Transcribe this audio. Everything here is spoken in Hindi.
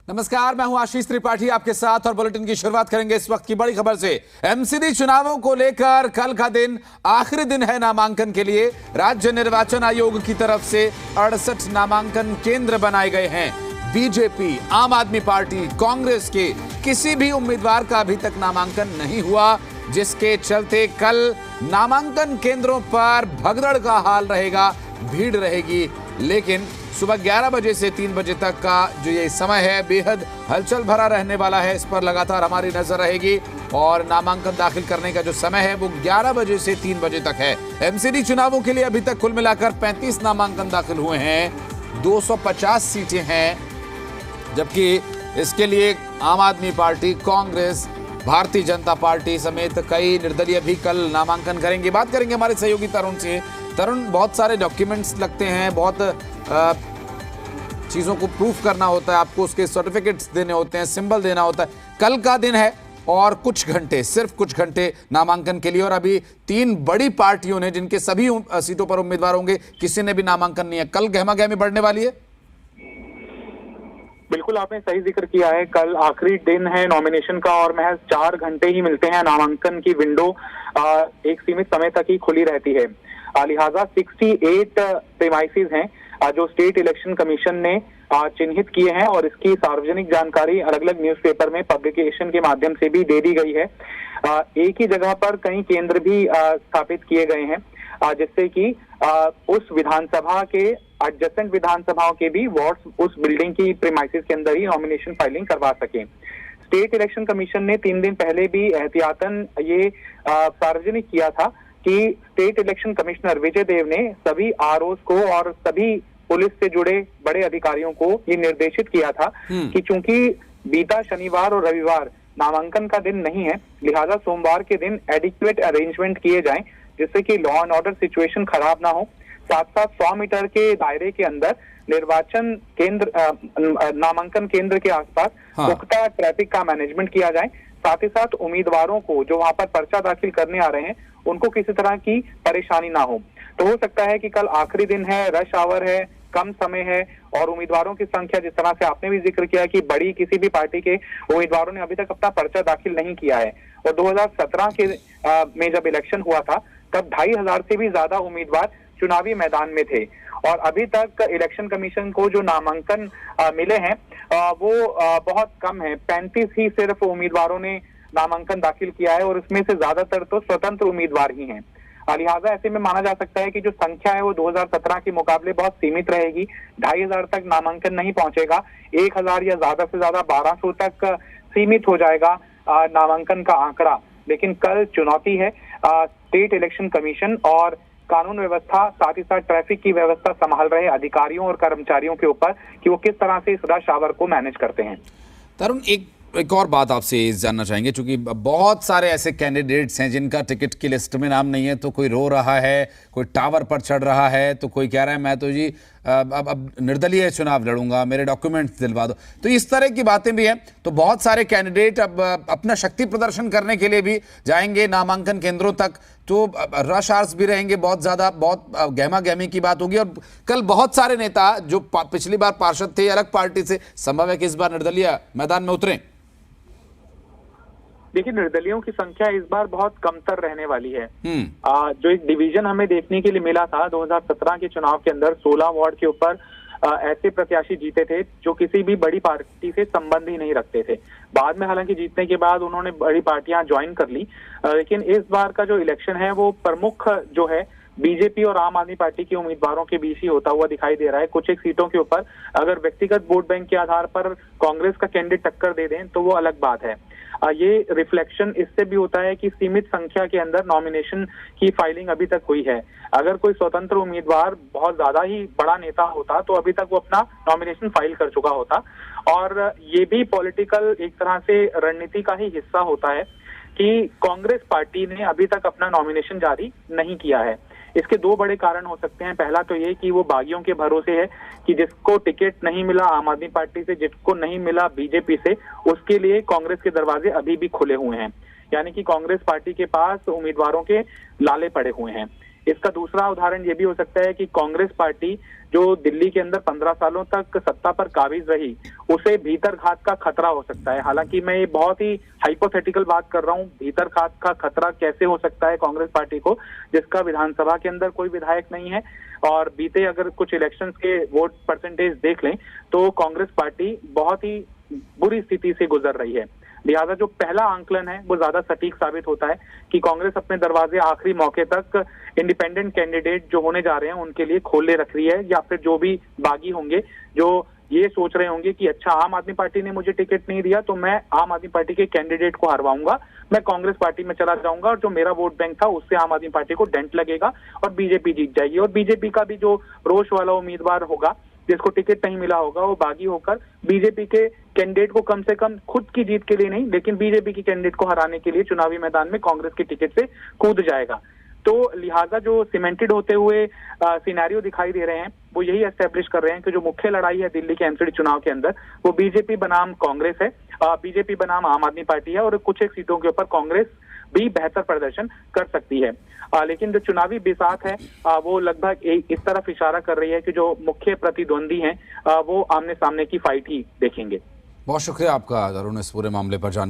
नमस्कार, मैं हूं आशीष त्रिपाठी आपके साथ और बुलेटिन की शुरुआत करेंगे इस वक्त की बड़ी खबर से। एमसीडी चुनावों को लेकर कल का दिन आखिरी दिन है नामांकन के लिए। राज्य निर्वाचन आयोग की तरफ से 68 नामांकन केंद्र बनाए गए हैं। बीजेपी, आम आदमी पार्टी, कांग्रेस के किसी भी उम्मीदवार का अभी तक नामांकन नहीं हुआ, जिसके चलते कल नामांकन केंद्रों पर भगदड़ का हाल रहेगा, भीड़ रहेगी। लेकिन सुबह 11 बजे से 3 बजे तक का जो ये समय है बेहद हलचल भरा रहने वाला है। इस पर लगातार हमारी नजर रहेगी और नामांकन दाखिल करने का जो समय है वो 11 बजे से 3 बजे तक है। एमसीडी चुनावों के लिए अभी तक कुल मिलाकर 35 नामांकन दाखिल हुए हैं। 250 सीटें हैं, जबकि इसके लिए आम आदमी पार्टी, कांग्रेस, भारतीय जनता पार्टी समेत कई निर्दलीय भी कल नामांकन करेंगे। बात करेंगे हमारे सहयोगी तरुण से। तरुण, बहुत सारे डॉक्यूमेंट्स लगते हैं, बहुत चीज़ों को प्रूफ करना होता है, आपको उसके सर्टिफिकेट्स देने होते हैं, सिंबल देना होता है। कल का दिन है और कुछ घंटे, सिर्फ कुछ घंटे नामांकन के लिए, और अभी 3 बड़ी पार्टियों ने जिनके सभी सीटों पर उम्मीदवार होंगे, किसी ने भी नामांकन नहीं है। कल गहमागहमी बढ़ने वाली है। बिल्कुल, आपने सही जिक्र किया है। कल आखिरी दिन है नॉमिनेशन का और महज 4 घंटे ही मिलते हैं। नामांकन की विंडो एक सीमित समय तक ही खुली रहती है। लिहाजा 68 प्रीमाइसेस हैं जो स्टेट इलेक्शन कमीशन ने चिन्हित किए हैं और इसकी सार्वजनिक जानकारी अलग अलग न्यूज़पेपर में पब्लिकेशन के माध्यम से भी दे दी गई है। एक ही जगह पर कई केंद्र भी स्थापित किए गए हैं, जिससे कि उस विधानसभा के एडजेसेंट विधानसभाओं के भी वार्ड्स उस बिल्डिंग की प्रीमाइसेस के अंदर ही नॉमिनेशन फाइलिंग करवा सकें। स्टेट इलेक्शन कमीशन ने 3 दिन पहले भी एहतियातन ये सार्वजनिक किया था कि स्टेट इलेक्शन कमिश्नर विजय देव ने सभी आरओज को और सभी पुलिस से जुड़े बड़े अधिकारियों को ये निर्देशित किया था कि चूंकि बीता शनिवार और रविवार नामांकन का दिन नहीं है, लिहाजा सोमवार के दिन एडिक्वेट अरेंजमेंट किए जाएं, जिससे कि लॉ एंड ऑर्डर सिचुएशन खराब ना हो। साथ साथ 100 मीटर के दायरे के अंदर निर्वाचन केंद्र, नामांकन केंद्र के आसपास पुख्ता ट्रैफिक का मैनेजमेंट किया जाए। साथ ही साथ उम्मीदवारों को जो वहां पर पर्चा दाखिल करने आ रहे हैं उनको किसी तरह की परेशानी ना हो। तो हो सकता है कि कल आखिरी दिन है, रश आवर है, कम समय है और उम्मीदवारों की संख्या, जिस तरह से आपने भी जिक्र किया कि बड़ी किसी भी पार्टी के उम्मीदवारों ने अभी तक अपना पर्चा दाखिल नहीं किया है। और 2017 के में जब इलेक्शन हुआ था तब 2500 से भी ज्यादा उम्मीदवार चुनावी मैदान में थे और अभी तक इलेक्शन कमीशन को जो नामांकन मिले हैं वो बहुत कम है। 35 ही सिर्फ उम्मीदवारों ने नामांकन दाखिल किया है और इसमें से ज्यादातर तो स्वतंत्र उम्मीदवार ही हैं। लिहाजा ऐसे में माना जा सकता है कि जो संख्या है वो 2017 के मुकाबले बहुत सीमित रहेगी। 2500 तक नामांकन नहीं पहुंचेगा, 1000 या ज्यादा से ज्यादा 1200 तक सीमित हो जाएगा नामांकन का आंकड़ा। लेकिन कल चुनौती है स्टेट इलेक्शन कमीशन और कानून व्यवस्था, साथ ही साथ ट्रैफिक की व्यवस्था संभाल रहे अधिकारियों और कर्मचारियों के ऊपर कि वो किस तरह से इस रश आवर को मैनेज करते हैं। तरुण, एक और बात आपसे जानना चाहेंगे, क्योंकि बहुत सारे ऐसे कैंडिडेट्स हैं जिनका टिकट की लिस्ट में नाम नहीं है। तो कोई रो रहा है, कोई टावर पर चढ़ रहा है, तो कोई कह रहा है मैं तो जी अब निर्दलीय चुनाव लड़ूंगा, मेरे डॉक्यूमेंट्स दिलवा दो। तो इस तरह की बातें भी हैं। तो बहुत सारे कैंडिडेट अब अपना शक्ति प्रदर्शन करने के लिए भी जाएंगे नामांकन केंद्रों तक, तो रश आवर्स भी रहेंगे बहुत ज़्यादा, बहुत गहमा गहमी की बात होगी। और कल बहुत सारे नेता जो पिछली बार पार्षद थे अलग पार्टी से, संभव है कि इस बार निर्दलीय मैदान में उतरें। देखिए, निर्दलियों की संख्या इस बार बहुत कमतर रहने वाली है। जो एक डिवीजन हमें देखने के लिए मिला था 2017 के चुनाव के अंदर, 16 वार्ड के ऊपर ऐसे प्रत्याशी जीते थे जो किसी भी बड़ी पार्टी से संबंध ही नहीं रखते थे। बाद में हालांकि जीतने के बाद उन्होंने बड़ी पार्टियां ज्वाइन कर ली, लेकिन इस बार का जो इलेक्शन है वो प्रमुख जो है बीजेपी और आम आदमी पार्टी के उम्मीदवारों के बीच ही होता हुआ दिखाई दे रहा है। कुछ एक सीटों के ऊपर अगर व्यक्तिगत वोट बैंक के आधार पर कांग्रेस का कैंडिडेट टक्कर दे दें तो वो अलग बात है। ये रिफ्लेक्शन इससे भी होता है कि सीमित संख्या के अंदर नॉमिनेशन की फाइलिंग अभी तक हुई है। अगर कोई स्वतंत्र उम्मीदवार बहुत ज्यादा ही बड़ा नेता होता तो अभी तक वो अपना नॉमिनेशन फाइल कर चुका होता। और ये भी पॉलिटिकल एक तरह से रणनीति का ही हिस्सा होता है कि कांग्रेस पार्टी ने अभी तक अपना नॉमिनेशन जारी नहीं किया है। इसके 2 बड़े कारण हो सकते हैं। पहला तो ये कि वो बागियों के भरोसे है कि जिसको टिकट नहीं मिला आम आदमी पार्टी से, जिसको नहीं मिला बीजेपी से, उसके लिए कांग्रेस के दरवाजे अभी भी खुले हुए हैं, यानी कि कांग्रेस पार्टी के पास उम्मीदवारों के लाले पड़े हुए हैं। इसका दूसरा उदाहरण ये भी हो सकता है कि कांग्रेस पार्टी जो दिल्ली के अंदर 15 सालों तक सत्ता पर काबिज रही, उसे भीतर घात का खतरा हो सकता है। हालांकि मैं ये बहुत ही हाइपोथेटिकल बात कर रहा हूँ, भीतर घात का खतरा कैसे हो सकता है कांग्रेस पार्टी को, जिसका विधानसभा के अंदर कोई विधायक नहीं है। और बीते अगर कुछ इलेक्शंस के वोट परसेंटेज देख लें तो कांग्रेस पार्टी बहुत ही बुरी स्थिति से गुजर रही है। लिहाजा जो पहला आंकलन है वो ज्यादा सटीक साबित होता है कि कांग्रेस अपने दरवाजे आखिरी मौके तक इंडिपेंडेंट कैंडिडेट जो होने जा रहे हैं उनके लिए खोले रख रही है, या फिर जो भी बागी होंगे जो ये सोच रहे होंगे कि अच्छा आम आदमी पार्टी ने मुझे टिकट नहीं दिया तो मैं आम आदमी पार्टी के कैंडिडेट को हरवाऊंगा, मैं कांग्रेस पार्टी में चला जाऊंगा और जो मेरा वोट बैंक था उससे आम आदमी पार्टी को डेंट लगेगा और बीजेपी जीत जाएगी। और बीजेपी का भी जो रोष वाला उम्मीदवार होगा जिसको टिकट नहीं मिला होगा वो बागी होकर बीजेपी के कैंडिडेट को कम से कम खुद की जीत के लिए नहीं लेकिन बीजेपी की कैंडिडेट को हराने के लिए चुनावी मैदान में कांग्रेस की टिकट से कूद जाएगा। तो लिहाजा जो सीमेंटेड होते हुए सिनेरियो दिखाई दे रहे हैं वो यही एस्टेब्लिश कर रहे हैं कि जो मुख्य लड़ाई है दिल्ली के एमसीडी चुनाव के अंदर वो बीजेपी बनाम कांग्रेस है, बीजेपी बनाम आम आदमी पार्टी है और कुछ एक सीटों के ऊपर कांग्रेस भी बेहतर प्रदर्शन कर सकती है। लेकिन जो चुनावी बिसात है वो लगभग इस तरफ इशारा कर रही है कि जो मुख्य प्रतिद्वंदी हैं वो आमने सामने की फाइट ही देखेंगे। बहुत शुक्रिया आपका अरुण इस पूरे मामले पर जान